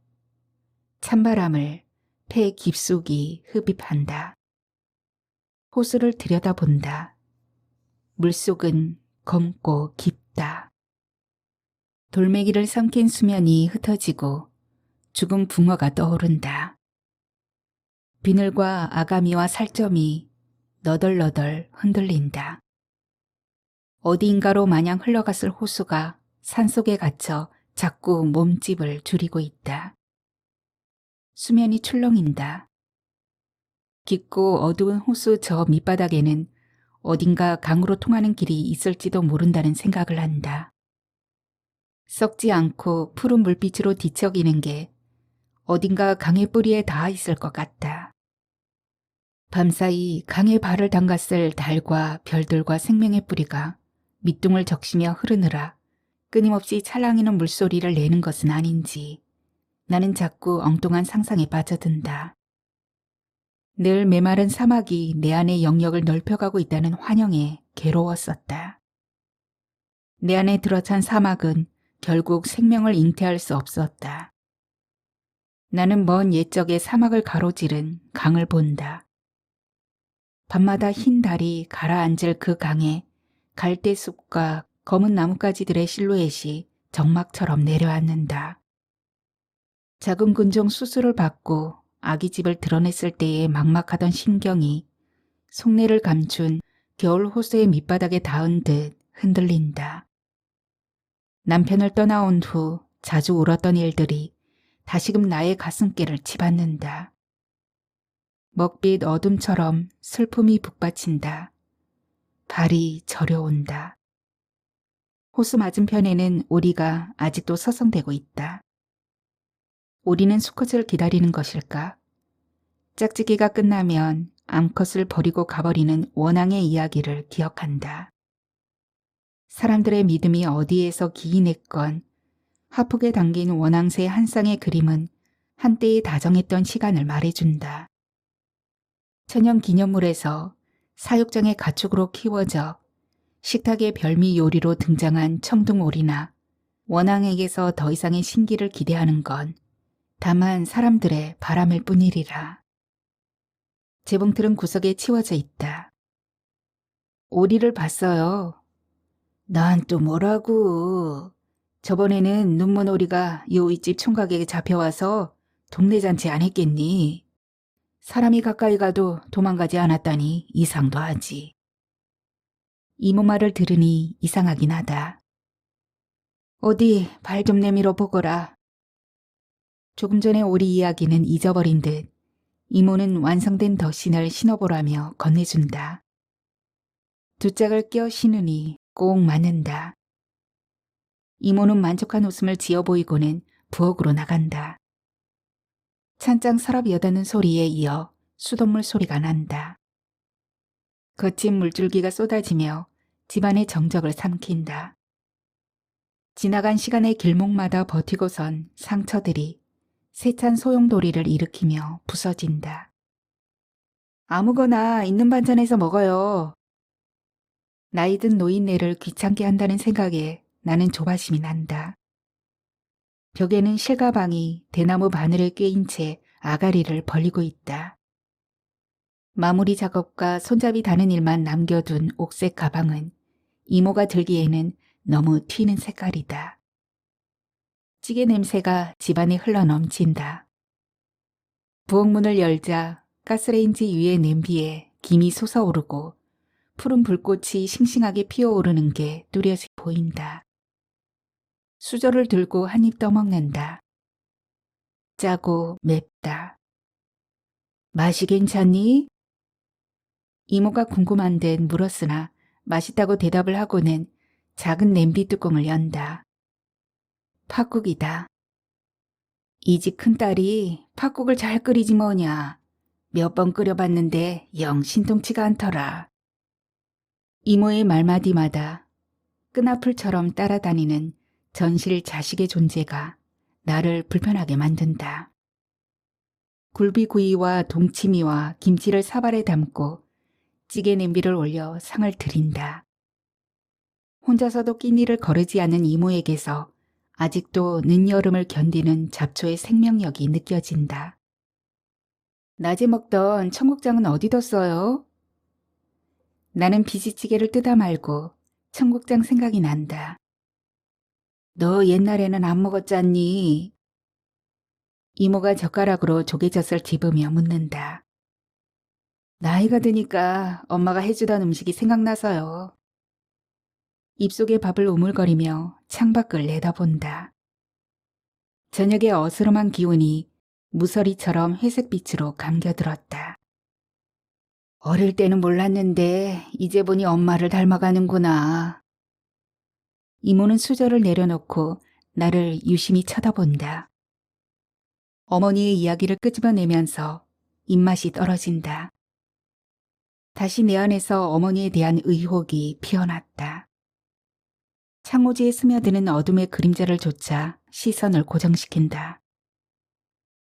찬바람을 폐 깊숙이 흡입한다. 호수를 들여다본다. 물속은 검고 깊다. 돌멩이를 삼킨 수면이 흩어지고 죽은 붕어가 떠오른다. 비늘과 아가미와 살점이 너덜너덜 흔들린다. 어디인가로 마냥 흘러갔을 호수가 산속에 갇혀 자꾸 몸집을 줄이고 있다. 수면이 출렁인다. 깊고 어두운 호수 저 밑바닥에는 어딘가 강으로 통하는 길이 있을지도 모른다는 생각을 한다. 썩지 않고 푸른 물빛으로 뒤척이는 게 어딘가 강의 뿌리에 닿아 있을 것 같다. 밤사이 강에 발을 담갔을 달과 별들과 생명의 뿌리가 밑둥을 적시며 흐르느라 끊임없이 찰랑이는 물소리를 내는 것은 아닌지 나는 자꾸 엉뚱한 상상에 빠져든다. 늘 메마른 사막이 내 안의 영역을 넓혀가고 있다는 환영에 괴로웠었다. 내 안에 들어찬 사막은 결국 생명을 잉태할 수 없었다. 나는 먼 옛적의 사막을 가로지른 강을 본다. 밤마다 흰 달이 가라앉을 그 강에 갈대숲과 검은 나뭇가지들의 실루엣이 정막처럼 내려앉는다. 작은 군종 수술을 받고 아기 집을 드러냈을 때의 막막하던 심경이 속내를 감춘 겨울 호수의 밑바닥에 닿은 듯 흔들린다. 남편을 떠나온 후 자주 울었던 일들이 다시금 나의 가슴께를 치받는다. 먹빛 어둠처럼 슬픔이 북받친다. 발이 저려온다. 호수 맞은편에는 오리가 아직도 서성대고 있다. 오리는 수컷을 기다리는 것일까? 짝짓기가 끝나면 암컷을 버리고 가버리는 원앙의 이야기를 기억한다. 사람들의 믿음이 어디에서 기인했건 하폭에 담긴 원앙새 한 쌍의 그림은 한때의 다정했던 시간을 말해준다. 천연 기념물에서 사육장의 가축으로 키워져 식탁의 별미 요리로 등장한 청둥오리나 원앙에게서 더 이상의 신기를 기대하는 건 다만 사람들의 바람일 뿐이리라. 재봉틀은 구석에 치워져 있다. 오리를 봤어요. 난 또 뭐라고. 저번에는 눈먼오리가 요 윗집 총각에게 잡혀와서 동네 잔치 안 했겠니? 사람이 가까이 가도 도망가지 않았다니 이상도 하지. 이모 말을 들으니 이상하긴 하다. 어디 발 좀 내밀어 보거라. 조금 전의 오리 이야기는 잊어버린 듯 이모는 완성된 덧신을 신어보라며 건네준다. 두 짝을 끼어 신으니 꼭 맞는다. 이모는 만족한 웃음을 지어 보이고는 부엌으로 나간다. 찬장 서랍 여닫는 소리에 이어 수돗물 소리가 난다. 거친 물줄기가 쏟아지며 집안의 정적을 삼킨다. 지나간 시간의 길목마다 버티고선 상처들이 세찬 소용돌이를 일으키며 부서진다. 아무거나 있는 반찬에서 먹어요. 나이든 노인네를 귀찮게 한다는 생각에 나는 조바심이 난다. 벽에는 실가방이 대나무 바늘에 꿰인 채 아가리를 벌리고 있다. 마무리 작업과 손잡이 다는 일만 남겨둔 옥색 가방은 이모가 들기에는 너무 튀는 색깔이다. 찌개 냄새가 집안에 흘러넘친다. 부엌문을 열자 가스레인지 위의 냄비에 김이 솟아오르고 푸른 불꽃이 싱싱하게 피어오르는 게 뚜렷이 보인다. 수저를 들고 한 입 떠먹는다. 짜고 맵다. 맛이 괜찮니? 이모가 궁금한 듯 물었으나 맛있다고 대답을 하고는 작은 냄비 뚜껑을 연다. 팥국이다. 이 집 큰딸이 팥국을 잘 끓이지 뭐냐. 몇 번 끓여봤는데 영 신통치가 않더라. 이모의 말마디마다 끈아풀처럼 따라다니는 전실 자식의 존재가 나를 불편하게 만든다. 굴비구이와 동치미와 김치를 사발에 담고 찌개 냄비를 올려 상을 들인다. 혼자서도 끼니를 거르지 않는 이모에게서 아직도 늦여름을 견디는 잡초의 생명력이 느껴진다. 낮에 먹던 청국장은 어디 뒀어요? 나는 비지찌개를 뜨다 말고 청국장 생각이 난다. 너 옛날에는 안 먹었잖니? 이모가 젓가락으로 조개젓을 집으며 묻는다. 나이가 드니까 엄마가 해주던 음식이 생각나서요. 입속에 밥을 우물거리며 창밖을 내다본다. 저녁의 어스름한 기운이 무서리처럼 회색빛으로 감겨들었다. 어릴 때는 몰랐는데 이제 보니 엄마를 닮아가는구나. 이모는 수저를 내려놓고 나를 유심히 쳐다본다. 어머니의 이야기를 끄집어내면서 입맛이 떨어진다. 다시 내 안에서 어머니에 대한 의혹이 피어났다. 창호지에 스며드는 어둠의 그림자를 조차 시선을 고정시킨다.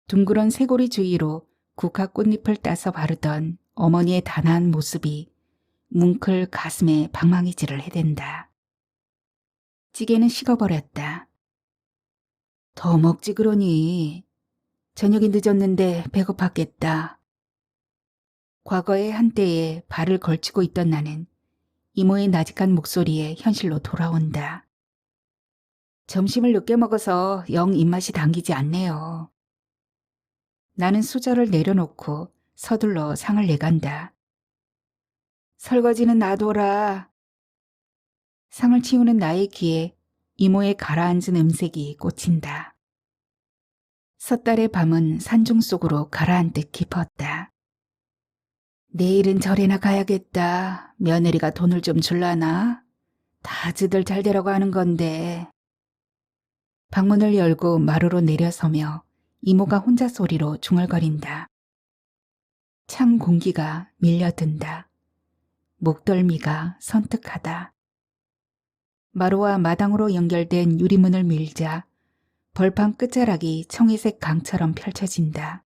둥그런 쇄골이 주위로 국화 꽃잎을 따서 바르던 어머니의 단아한 모습이 뭉클 가슴에 방망이질을 해댄다. 찌개는 식어버렸다. 더 먹지 그러니. 저녁이 늦었는데 배고팠겠다. 과거의 한때에 발을 걸치고 있던 나는 이모의 나직한 목소리에 현실로 돌아온다. 점심을 늦게 먹어서 영 입맛이 당기지 않네요. 나는 수저를 내려놓고 서둘러 상을 내간다. 설거지는 놔둬라. 상을 치우는 나의 귀에 이모의 가라앉은 음색이 꽂힌다. 섣달의 밤은 산중 속으로 가라앉듯 깊었다. 내일은 절에나 가야겠다. 며느리가 돈을 좀 줄라나? 다즈들 잘 되라고 하는 건데. 방문을 열고 마루로 내려서며 이모가 혼자 소리로 중얼거린다. 찬 공기가 밀려든다. 목덜미가 선뜩하다. 마루와 마당으로 연결된 유리문을 밀자 벌판 끝자락이 청회색 강처럼 펼쳐진다.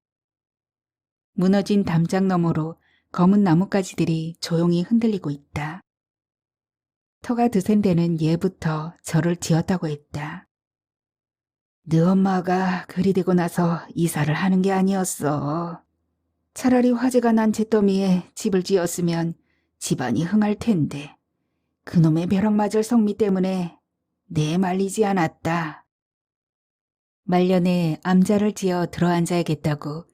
무너진 담장 너머로 검은 나뭇가지들이 조용히 흔들리고 있다. 터가 드센 데는 예부터 절을 지었다고 했다. 네 엄마가 그리 되고 나서 이사를 하는 게 아니었어. 차라리 화재가 난 잿더미에 집을 지었으면 집안이 흥할 텐데 그놈의 벼락 맞을 성미 때문에 내 말리지 않았다. 말년에 암자를 지어 들어앉아야겠다고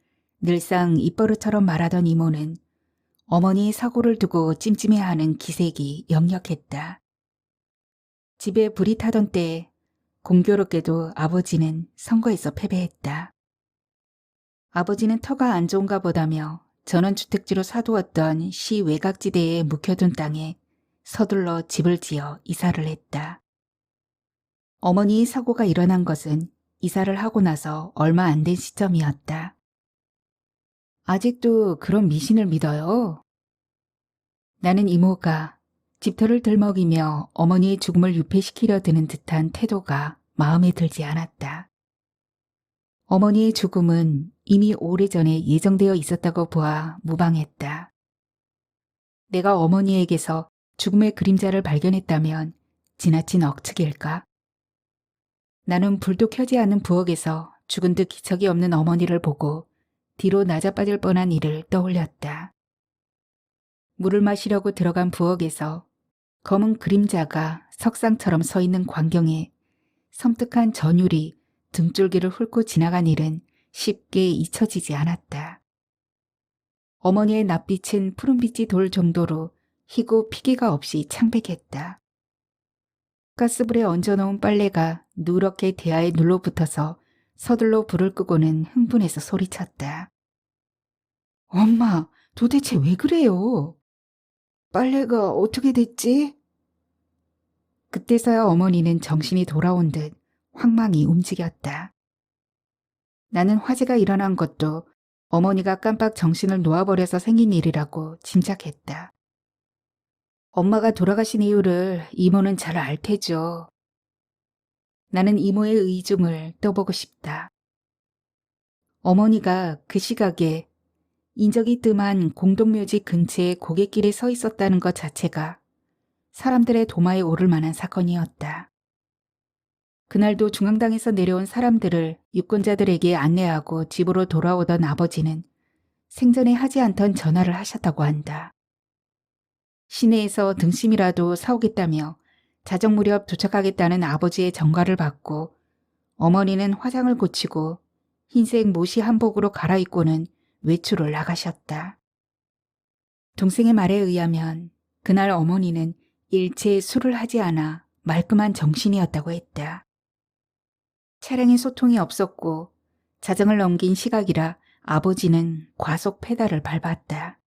늘상 입버릇처럼 말하던 이모는 어머니의 사고를 두고 찜찜해하는 기색이 역력했다. 집에 불이 타던 때에 공교롭게도 아버지는 선거에서 패배했다. 아버지는 터가 안 좋은가 보다며 전원주택지로 사두었던 시 외곽지대에 묵혀둔 땅에 서둘러 집을 지어 이사를 했다. 어머니의 사고가 일어난 것은 이사를 하고 나서 얼마 안 된 시점이었다. 아직도 그런 미신을 믿어요? 나는 이모가 집터를 들먹이며 어머니의 죽음을 유폐시키려 드는 듯한 태도가 마음에 들지 않았다. 어머니의 죽음은 이미 오래전에 예정되어 있었다고 보아 무방했다. 내가 어머니에게서 죽음의 그림자를 발견했다면 지나친 억측일까? 나는 불도 켜지 않는 부엌에서 죽은 듯 기척이 없는 어머니를 보고 뒤로 낮아빠질 뻔한 일을 떠올렸다. 물을 마시려고 들어간 부엌에서 검은 그림자가 석상처럼 서 있는 광경에 섬뜩한 전율이 등줄기를 훑고 지나간 일은 쉽게 잊혀지지 않았다. 어머니의 낯빛은 푸른빛이 돌 정도로 희고 피기가 없이 창백했다. 가스불에 얹어놓은 빨래가 누렇게 대야에 눌러붙어서 서둘러 불을 끄고는 흥분해서 소리쳤다. 엄마, 도대체 왜 그래요? 빨래가 어떻게 됐지? 그때서야 어머니는 정신이 돌아온 듯 황망히 움직였다. 나는 화재가 일어난 것도 어머니가 깜빡 정신을 놓아버려서 생긴 일이라고 짐작했다. 엄마가 돌아가신 이유를 이모는 잘 알 테죠. 나는 이모의 의중을 떠보고 싶다. 어머니가 그 시각에 인적이 뜸한 공동묘지 근처에 고갯길에 서 있었다는 것 자체가 사람들의 도마에 오를 만한 사건이었다. 그날도 중앙당에서 내려온 사람들을 유권자들에게 안내하고 집으로 돌아오던 아버지는 생전에 하지 않던 전화를 하셨다고 한다. 시내에서 등심이라도 사오겠다며 자정 무렵 도착하겠다는 아버지의 전가를 받고 어머니는 화장을 고치고 흰색 모시 한복으로 갈아입고는 외출을 나가셨다. 동생의 말에 의하면 그날 어머니는 일체 술을 하지 않아 말끔한 정신이었다고 했다. 차량에 소통이 없었고 자정을 넘긴 시각이라 아버지는 과속 페달을 밟았다.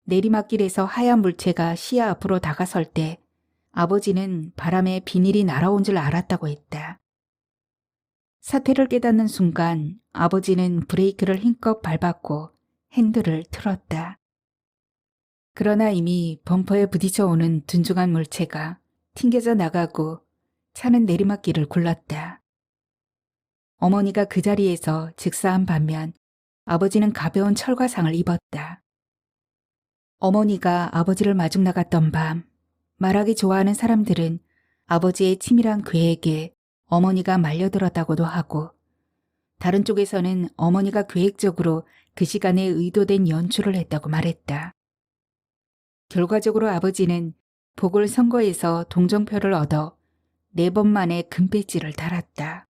내리막길에서 하얀 물체가 시야 앞으로 다가설 때 아버지는 바람에 비닐이 날아온 줄 알았다고 했다. 사태를 깨닫는 순간 아버지는 브레이크를 힘껏 밟았고 핸들을 틀었다. 그러나 이미 범퍼에 부딪혀 오는 둔중한 물체가 튕겨져 나가고 차는 내리막길을 굴렀다. 어머니가 그 자리에서 즉사한 반면 아버지는 가벼운 철과상을 입었다. 어머니가 아버지를 마중 나갔던 밤, 말하기 좋아하는 사람들은 아버지의 치밀한 계획에 어머니가 말려들었다고도 하고, 다른 쪽에서는 어머니가 계획적으로 그 시간에 의도된 연출을 했다고 말했다. 결과적으로 아버지는 보궐선거에서 동정표를 얻어 4번 만에 금배지를 달았다.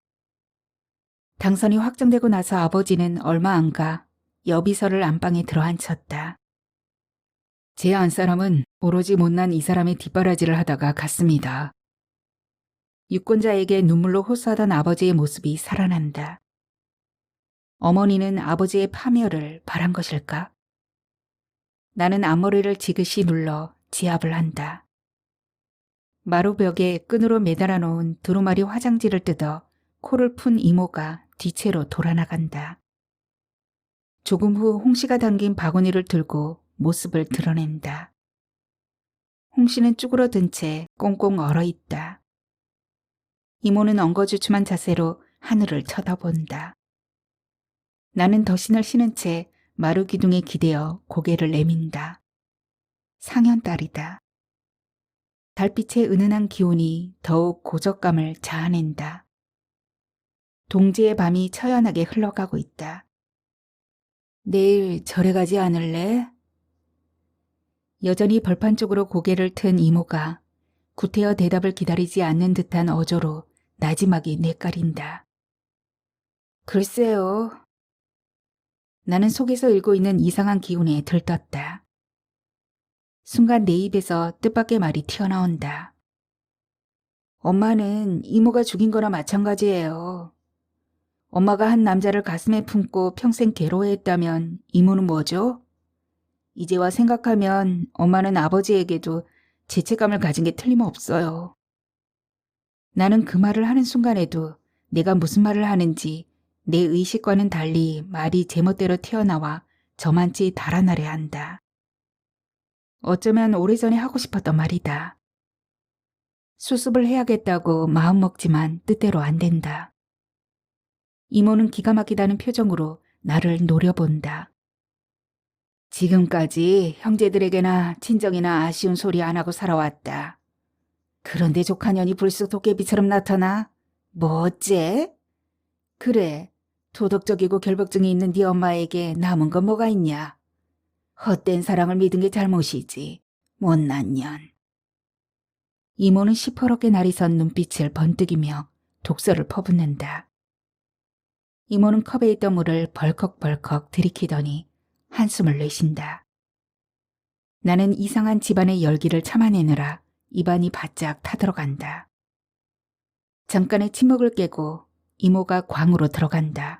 당선이 확정되고 나서 아버지는 얼마 안 가 여비서를 안방에 들어앉혔다. 제 안사람은 오로지 못난 이 사람의 뒷바라지를 하다가 갔습니다. 유권자에게 눈물로 호소하던 아버지의 모습이 살아난다. 어머니는 아버지의 파멸을 바란 것일까? 나는 앞머리를 지그시 눌러 지압을 한다. 마루벽에 끈으로 매달아 놓은 두루마리 화장지를 뜯어 코를 푼 이모가 뒤채로 돌아나간다. 조금 후 홍씨가 당긴 바구니를 들고 모습을 드러낸다. 홍씨는 쭈그러든 채 꽁꽁 얼어있다. 이모는 엉거주춤한 자세로 하늘을 쳐다본다. 나는 덧신을 신은 채 마루 기둥에 기대어 고개를 내민다. 상현달이다. 달빛의 은은한 기운이 더욱 고적감을 자아낸다. 동지의 밤이 처연하게 흘러가고 있다. 내일 절에 가지 않을래? 여전히 벌판 쪽으로 고개를 튼 이모가 구태여 대답을 기다리지 않는 듯한 어조로 나지막이 내까린다. 글쎄요. 나는 속에서 일고 있는 이상한 기운에 들떴다. 순간 내 입에서 뜻밖의 말이 튀어나온다. 엄마는 이모가 죽인 거나 마찬가지예요. 엄마가 한 남자를 가슴에 품고 평생 괴로워했다면 이모는 뭐죠? 이제와 생각하면 엄마는 아버지에게도 죄책감을 가진 게 틀림없어요. 나는 그 말을 하는 순간에도 내가 무슨 말을 하는지 내 의식과는 달리 말이 제멋대로 튀어나와 저만치 달아나려 한다. 어쩌면 오래전에 하고 싶었던 말이다. 수습을 해야겠다고 마음먹지만 뜻대로 안 된다. 이모는 기가 막히다는 표정으로 나를 노려본다. 지금까지 형제들에게나 친정이나 아쉬운 소리 안 하고 살아왔다. 그런데 조카년이 불쑥 도깨비처럼 나타나? 뭐 어째? 그래, 도덕적이고 결벽증이 있는 네 엄마에게 남은 건 뭐가 있냐? 헛된 사랑을 믿은 게 잘못이지. 못난 년. 이모는 시퍼렇게 날이 선 눈빛을 번뜩이며 독서를 퍼붓는다. 이모는 컵에 있던 물을 벌컥벌컥 들이키더니 한숨을 내쉰다. 나는 이상한 집안의 열기를 참아내느라 입안이 바짝 타들어간다. 잠깐의 침묵을 깨고 이모가 광으로 들어간다.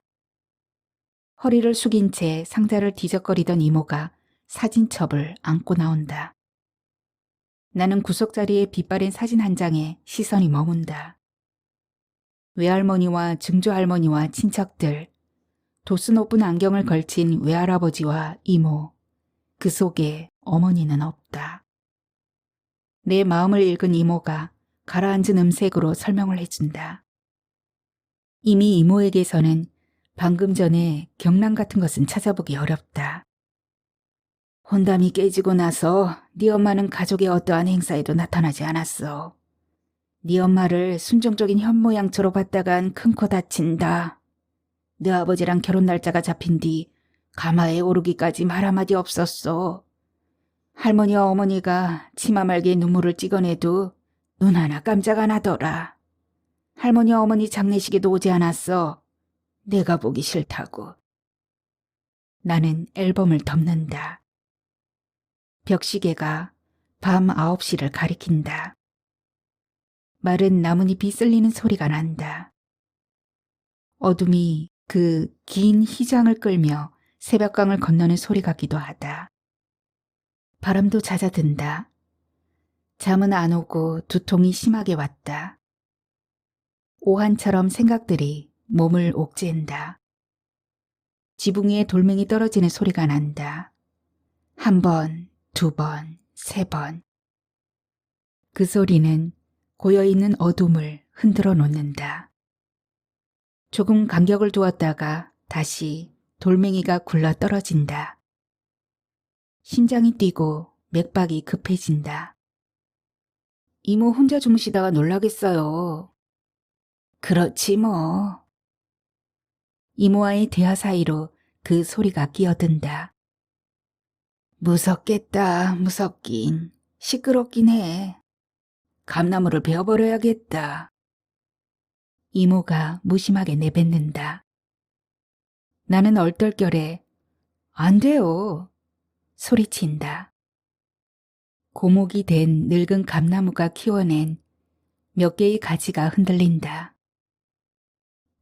허리를 숙인 채 상자를 뒤적거리던 이모가 사진첩을 안고 나온다. 나는 구석자리에 빛바랜 사진 한 장에 시선이 머문다. 외할머니와 증조할머니와 친척들, 도수 높은 안경을 걸친 외할아버지와 이모, 그 속에 어머니는 없다. 내 마음을 읽은 이모가 가라앉은 음색으로 설명을 해준다. 이미 이모에게서는 방금 전에 경랑 같은 것은 찾아보기 어렵다. 혼담이 깨지고 나서 네 엄마는 가족의 어떠한 행사에도 나타나지 않았어. 네 엄마를 순종적인 현모양처로 봤다간 큰 코 다친다. 네 아버지랑 결혼 날짜가 잡힌 뒤 가마에 오르기까지 말 한마디 없었어. 할머니와 어머니가 치마 말기에 눈물을 찍어내도 눈 하나 깜짝 안 하더라. 할머니와 어머니 장례식에도 오지 않았어. 내가 보기 싫다고. 나는 앨범을 덮는다. 벽시계가 밤 9시를 가리킨다. 마른 나뭇잎이 쓸리는 소리가 난다. 어둠이 그 긴 희장을 끌며 새벽강을 건너는 소리 같기도 하다. 바람도 잦아든다. 잠은 안 오고 두통이 심하게 왔다. 오한처럼 생각들이 몸을 옥죄인다. 지붕 위에 돌멩이 떨어지는 소리가 난다. 한 번, 두 번, 세 번. 그 소리는 고여있는 어둠을 흔들어 놓는다. 조금 간격을 두었다가 다시 돌멩이가 굴러 떨어진다. 심장이 뛰고 맥박이 급해진다. 이모 혼자 주무시다가 놀라겠어요. 그렇지 뭐. 이모와의 대화 사이로 그 소리가 끼어든다. 무섭겠다, 무섭긴. 시끄럽긴 해. 감나무를 베어버려야겠다. 이모가 무심하게 내뱉는다. 나는 얼떨결에 안 돼요. 소리친다. 고목이 된 늙은 감나무가 키워낸 몇 개의 가지가 흔들린다.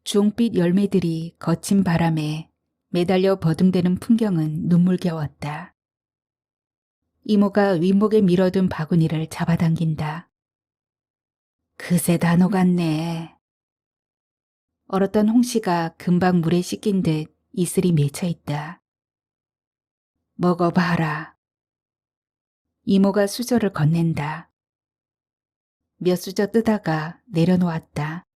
주홍빛 열매들이 거친 바람에 매달려 버둥대는 풍경은 눈물겨웠다. 이모가 윗목에 밀어둔 바구니를 잡아당긴다. 그새 다 녹았네. 얼었던 홍시가 금방 물에 씻긴 듯 이슬이 맺혀있다. 먹어봐라. 이모가 수저를 건넨다. 몇 수저 뜨다가 내려놓았다.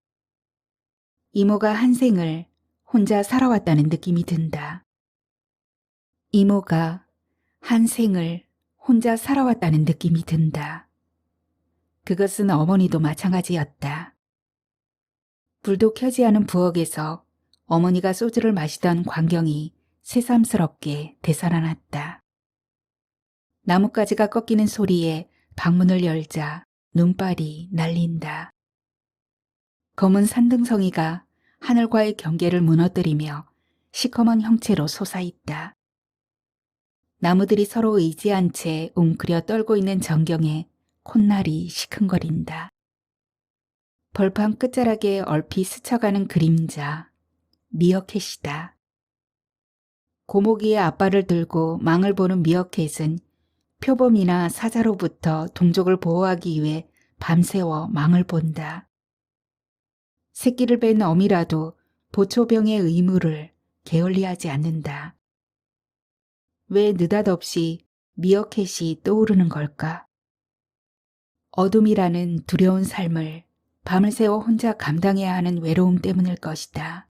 이모가 한 생을 혼자 살아왔다는 느낌이 든다. 이모가 한 생을 혼자 살아왔다는 느낌이 든다. 그것은 어머니도 마찬가지였다. 불도 켜지 않은 부엌에서 어머니가 소주를 마시던 광경이 새삼스럽게 되살아났다. 나뭇가지가 꺾이는 소리에 방문을 열자 눈발이 날린다. 검은 산등성이가 하늘과의 경계를 무너뜨리며 시커먼 형체로 솟아있다. 나무들이 서로 의지한 채 웅크려 떨고 있는 전경에 콧날이 시큰거린다. 벌판 끝자락에 얼핏 스쳐가는 그림자, 미어캣이다. 고모기의 앞발을 들고 망을 보는 미어캣은 표범이나 사자로부터 동족을 보호하기 위해 밤새워 망을 본다. 새끼를 뺀 어미라도 보초병의 의무를 게을리하지 않는다. 왜 느닷없이 미어캣이 떠오르는 걸까? 어둠이라는 두려운 삶을 밤을 새워 혼자 감당해야 하는 외로움 때문일 것이다.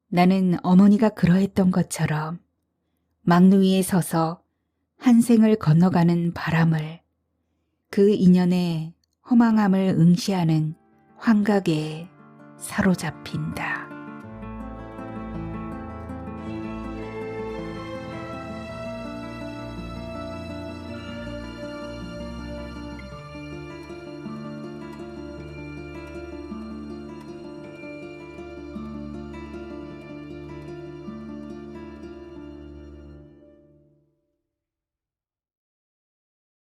나는 어머니가 그러했던 것처럼 망루 위에 서서 한 생을 건너가는 바람을, 그 인연의 허망함을 응시하는 환각에 사로잡힌다.